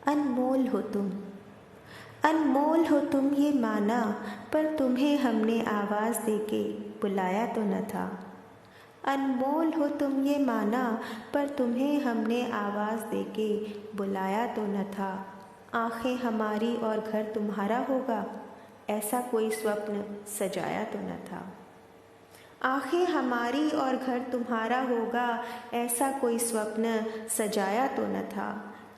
अनमोल हो तुम, अनमोल हो तुम ये माना, पर तुम्हें हमने आवाज़ देके बुलाया तो न था। अनमोल हो तुम ये माना, पर तुम्हें हमने आवाज़ देके बुलाया तो न था। आँखें हमारी और घर तुम्हारा होगा, ऐसा कोई स्वप्न सजाया तो न था। आँखें हमारी और घर तुम्हारा होगा, ऐसा कोई स्वप्न सजाया तो न था।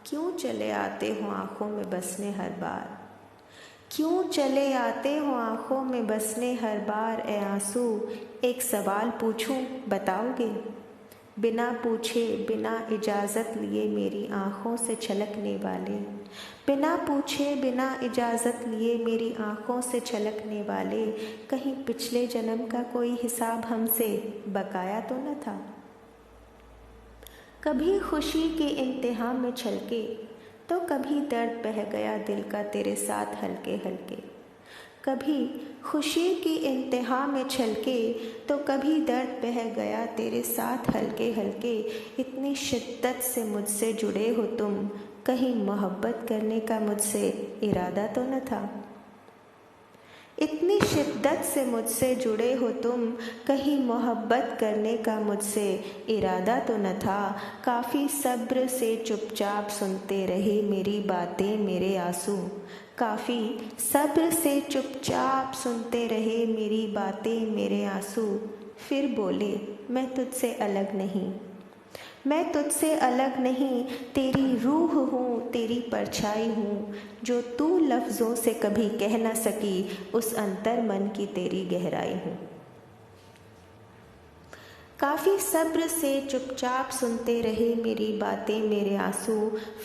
क्यों चले आते हो आँखों में बसने हर बार, क्यों चले आते हो आँखों में बसने हर बार ए आंसू। एक सवाल पूछूं बताओगे, बिना पूछे बिना इजाज़त लिए मेरी आँखों से छलकने वाले, बिना पूछे बिना इजाज़त लिए मेरी आँखों से छलकने वाले, कहीं पिछले जन्म का कोई हिसाब हमसे बकाया तो न था। कभी खुशी के इम्तिहान में छलके तो कभी दर्द बह गया दिल का तेरे साथ हल्के हल्के। कभी खुशी की इंतहा में छलके तो कभी दर्द बह गया तेरे साथ हल्के हल्के। इतनी शिद्दत से मुझसे जुड़े हो तुम, कहीं मोहब्बत करने का मुझसे इरादा तो न था। इतनी शिद्दत से मुझसे जुड़े हो तुम, कहीं मोहब्बत करने का मुझसे इरादा तो न था। काफ़ी सब्र से चुपचाप सुनते रहे मेरी बातें मेरे आंसू, काफ़ी सब्र से चुपचाप सुनते रहे मेरी बातें मेरे आंसू। फिर बोले मैं तुझसे अलग नहीं, मैं तुझसे अलग नहीं, तेरी रूह हूँ तेरी परछाई हूँ। जो तू लफ्ज़ों से कभी कह न सकी, उस अंतर मन की तेरी गहराई हूँ। काफ़ी सब्र से चुपचाप सुनते रहे मेरी बातें मेरे आंसू।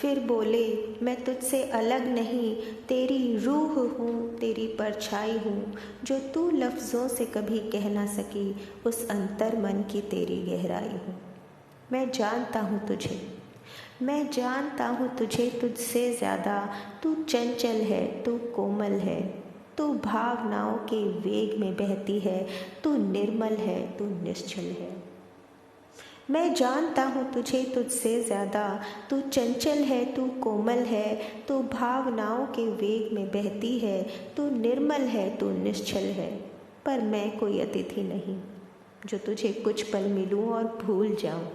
फिर बोले मैं तुझसे अलग नहीं, तेरी रूह हूँ तेरी परछाई हूँ। जो तू लफ्ज़ों से कभी कह न सकी, उस अंतर मन की तेरी गहराई हूँ। मैं जानता हूँ तुझे, मैं जानता हूँ तुझे तुझसे ज़्यादा। तू चंचल है तू कोमल है, तू भावनाओं के वेग में बहती है, तू निर्मल है तू निश्चल है। मैं जानता हूँ तुझे तुझसे ज़्यादा, तू चंचल है तू कोमल है, तू भावनाओं के वेग में बहती है, तू निर्मल है तू निश्चल है। पर मैं कोई अतिथि नहीं जो तुझे कुछ पल मिलूँ और भूल जाऊँ,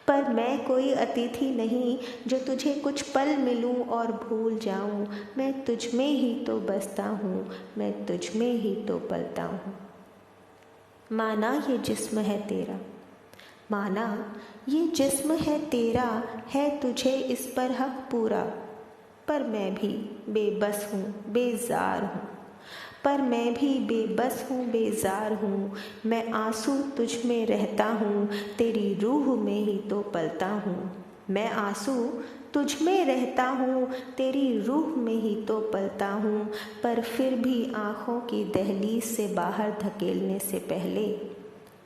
पर मैं कोई अतिथि नहीं जो तुझे कुछ पल मिलूं और भूल जाऊं। मैं तुझ में ही तो बसता हूँ, मैं तुझ में ही तो पलता हूँ। माना ये जिस्म है तेरा, माना ये जिस्म है तेरा, है तुझे इस पर हक पूरा। पर मैं भी बेबस हूँ बेजार हूँ, पर मैं भी बेबस हूँ बेजार हूँ। मैं आंसू तुझ में रहता हूँ, तेरी रूह में ही तो पलता हूँ। मैं आंसू तुझ में रहता हूँ, तेरी रूह में ही तो पलता हूँ। पर फिर भी आँखों की दहलीज से बाहर धकेलने से पहले,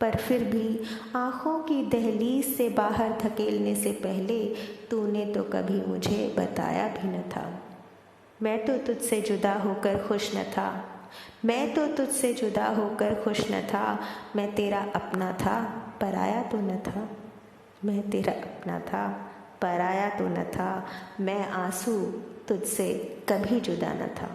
पर फिर भी आँखों की दहलीज से बाहर धकेलने से पहले, तूने तो कभी मुझे बताया भी न था। मैं तो तुझसे जुदा होकर खुश न था, मैं तो तुझसे जुदा होकर खुश न था। मैं तेरा अपना था पराया तो न था, मैं तेरा अपना था पराया तो न था। मैं आंसू तुझसे कभी जुदा न था।